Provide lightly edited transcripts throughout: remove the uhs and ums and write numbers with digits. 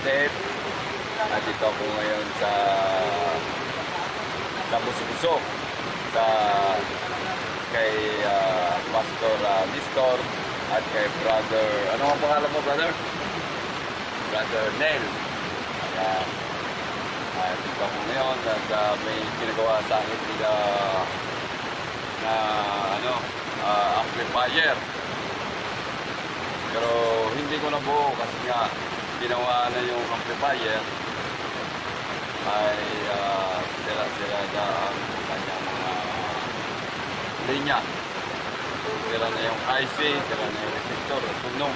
kapatid. Nandito ako ngayon sa Buso-Buso sa kay Pastor Nestor at kay Brother, ano ang pangalan mo, brother? Brother Nel. Ayan. Dito ako ngayon at may ginagawa sa akin nila na amplifier. Pero hindi ko na buo kasi nga ginawa na yung amplifier ay sira-sira na ang kanyang mga linya. Sira na yung IC, sira na yung resistor, sunog.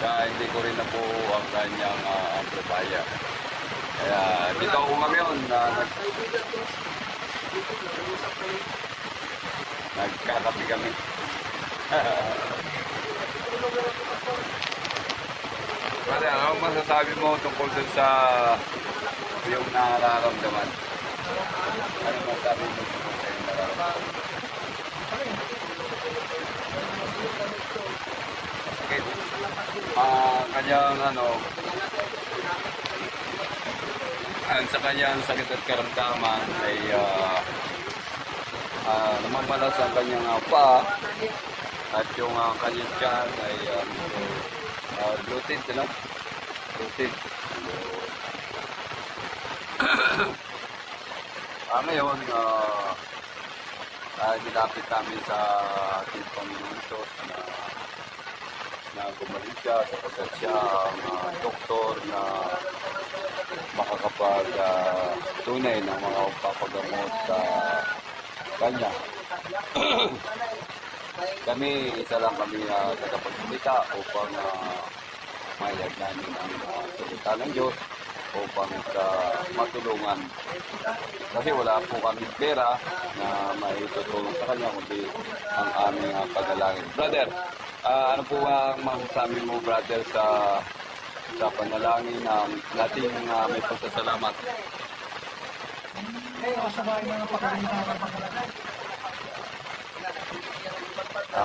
Kaya hindi ko rin na buo ang kanyang amplifier. Kaya dito ako ngayon na nagkakapi kami. Brother, ano masasabi mo tungkol dun sa yung nararamdaman? Ano masasabi mo tungkol sa yung nararamdaman? Sakit. Kanyang sa kanyang sakit at karamdaman ay namamalas ang kanyang paa at yung kanyang tiyan ay bloated, bloated. Ngayon, nilapit namin sa ating Panginoon Diyos na gumaling siya sapagkat siya ang doktor na makakapag tunay ng mga papagamot sa kanya. Kami, isa lang kami tagapagsalita upang mayag namin ang salita ng Diyos upang matulungan. Kasi wala po kami pera na maitutulong sa kanya kundi ang aming pagdalangin. Brother, ano po ang masasabi mo, brother, sa panalangin na nating may pasasalamat?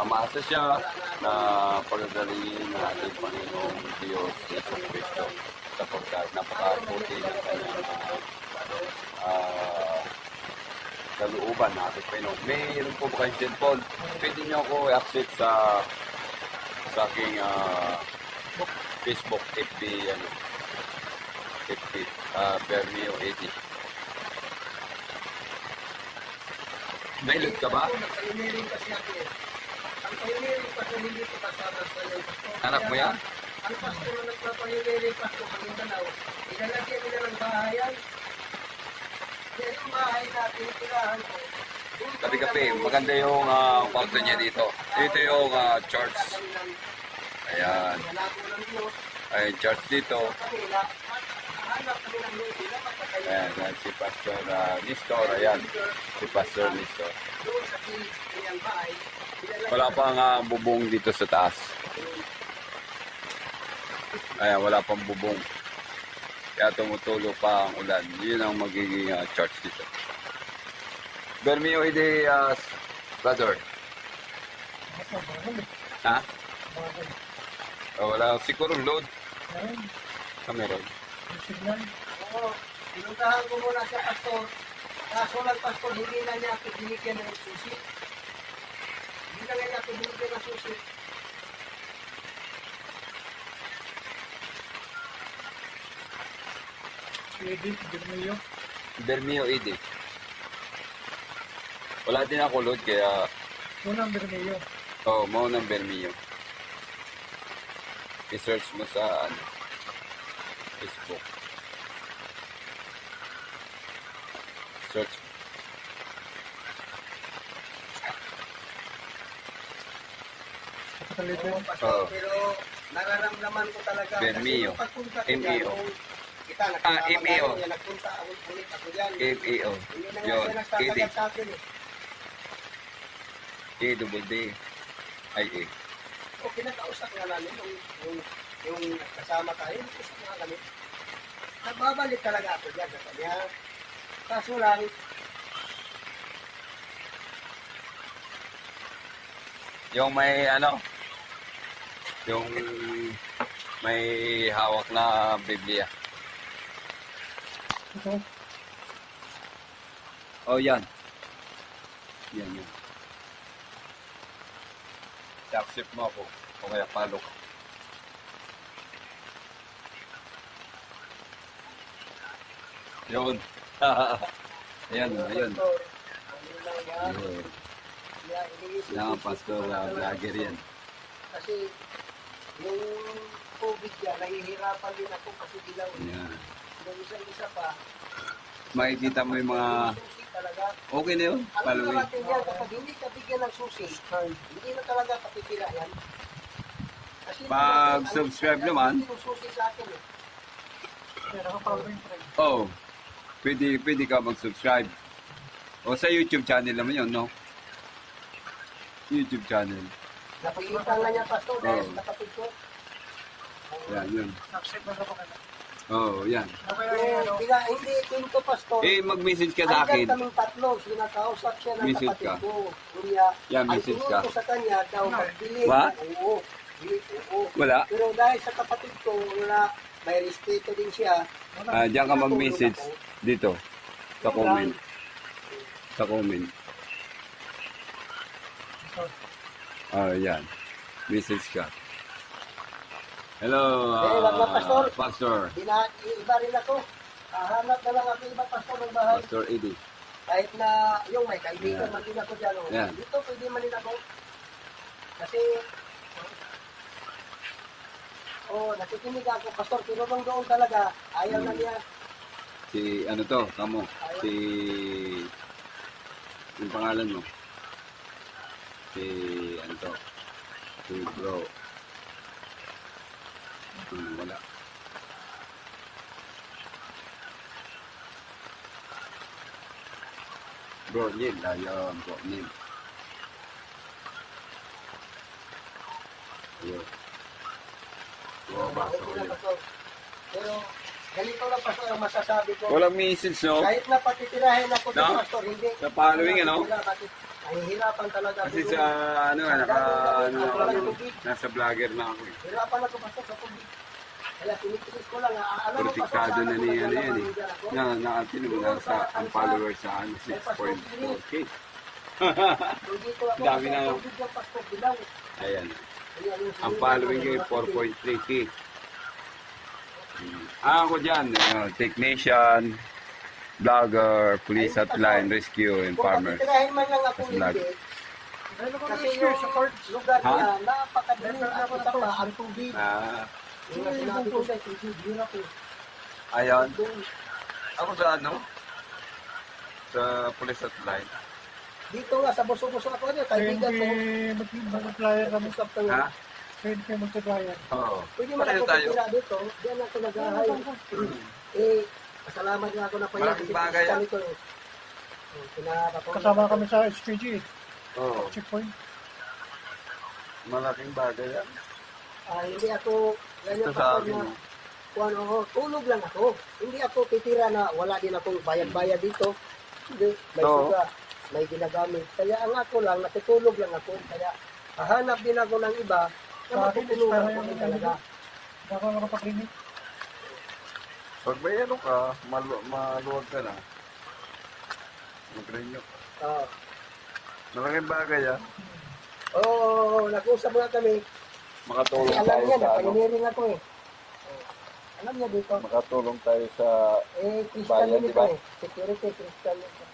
Maasa siya na pagdalingin ng ating Panginoong Diyos Jesus Cristo sapagkat napakabuti ng kanyang kalooban na ating Panginoon. Mayroon po ba kayong cellphone? Pwede niyo ako i-access sa aking Facebook, FB, Bermeo 80. Nailot ka ba? Anak mo yan? Ang pastor na nagpapahililig pastor ng Mindanao, ilalagyan nila ng bahayan. Yan yung bahay natin, tirahan ko. Kapi-kapi, maganda yung kwarto niya dito. Dito yung church. Ayan. Ayan, church dito. Ayan, si Pastor Nestor. Ayan, si Pastor Nestor. Wala pang bubong dito sa taas. Ayan, wala pang bubong. Kaya tumutulo pa ang ulan. Yun ang magiging church dito. Bermeo ide brother. Ha? Wala siguro load. Meron. Oo, pinuntahan ko muna sa pastor. Kaso lang pastor, hindi na niya ako binigyan ng susi. Hindi na niya ako binigyan ng susi. Edith, Bermeo. Bermeo ide. Wala din ako load kaya Unang Bermeo. mo ng Bermeo. I-search mo sa Facebook. Search. Pero nararamdaman ko talaga. Bermeo. M.E.O. Kita, M.E.O. nagpunta ako ulit ako dyan. M.E.O. Hindi na nga Yun. siya nagtatagal sa akin eh. A-double-D-I-A. O kinakausap nga namin yung kasama tayo, usap nga kami. Nagbabalik talaga ako dyan sa kanya. Kaso lang, Yung may yung may hawak na Biblia. Ito. Oh, yan. Yan. Accept mo ako. O kaya follow ka. Yun. Ayan. Ayun. Yan ang pastor vlogger yan. Kasi yung COVID yan, nahihirapan din ako kasi dilaw. Yan. Yung isa-isa pa, Makikita mo yung mga... susi talaga. Okay na yun. Alam Following. natin yan, kapag hindi ka bigyan ng susi, hindi na talaga patitira yan. Kasi Pag subscribe naman. Hindi yung susi sa akin eh. Oh, pwede ka mag-subscribe. O sa YouTube channel naman yun, no? YouTube channel. Napagkita nga niya, Pastor, dahil Oo. sa kapatid ko. Yan, yun. Oh, yan. Hindi, pinto, Pastor. Eh, mag-message ka sa akin. Andyan kaming tatlo, sinakausap siya ng Message kapatid ka. ko. Kuya, Yan, ang message tingin ka. ko sa kanya daw, magbili. Ba? Oo. Oo. Wala. Pero dahil sa kapatid ko, wala, may respeto din siya. Diyan ka mag-message dito. Sa comment. Sa comment. Yan. Message ka. Hello, Eh, wag na, Pastor. Pastor. Iba rin ako. Hahanap na lang ako iba, Pastor, ng bahay. Pastor Eddie. Kahit na yung may kaibigan Yan. man din ako dyan. Oh. Yan. Dito pwede man din ako. Kasi, nakikinig ako, Pastor, pero nung doon talaga, ayaw na niya. Si, ano to, kamo. Si, yung pangalan mo. Si, ano to. Si bro. Wala. Bro, Neil. Ayun, bro, Neil. Ayun. Oh, basta Okay ko na, yun. Pastor. Pero, ganito lang, Pastor, ang masasabi ko. Walang message, no? Kahit na patitirahin ako No? doon, Pastor, hindi. Sa following, ano? Nahihirapan talaga. Kasi doon. sa, ano, ano, nasa vlogger na ako eh. Hirapan ako, Pastor, sa tubig. Kaya tinitiis ko lang. Alam mo, Pastor, Protektado na sana ni kung ano yan eh. naglalamanin ako. Nakatino mo na sa ang followers sa ano, 6.4K. Kung dito ako, Dami na. sa tubig yung Pastor, bilaw. Ayan. Kaya yung Ang sinila following ko, nyo mga tubig. 4.3K. Ako dyan, technician, vlogger, police hotline, rescue, and Kung farmers. patitirahin man lang ako Mas vlog. hindi, kasi yung lugar Ha? niya, napakadilim at isa pa, ang tubig. Yung sinabi ko siya, tubig, yun ako. Ayan. Doon, Ako sa ano? Sa police hotline. dito nga, sa buso-buso ako niya, kaibigan ko. Mag-multiplier kami. Usap ko yun. Ha? Pwede kayo multiplier. Oo. Pwede man Pareho ako tayo. pagkira dito, diyan ako nag-ahay. Eh, pasalamat nga ako na pala. Malaking bagay, ah. Kasama kami sa SPG. Oo. Checkpoint. Malaking bagay yan. Hindi ako, ganyan Ito sa pa akin. na, kung ano, tulog lang ako. Hindi ako titira na wala din akong bayad-bayad dito. Hindi, may Oo. suga, may ginagamit. Kaya ang ako lang, natutulog lang ako. Kaya hahanap din ako ng iba na Sa akin, matutulungan para ko yung din talaga. Baka makapaklinik. Pag may ano ka, maluwag ka na. Mag-renew ka. Oo. Malaking bagay yan. Oo, nag-usap nga kami. Kasi Makatulong alam tayo niya, sa ano. napayuniring ako eh. Alam niya dito. Makatulong tayo sa Christian Bayan, yun di ito ba? eh. Security, Christian yun ito.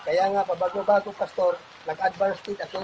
Kaya nga, pabago-bago, Pastor, nag-advance kit ako.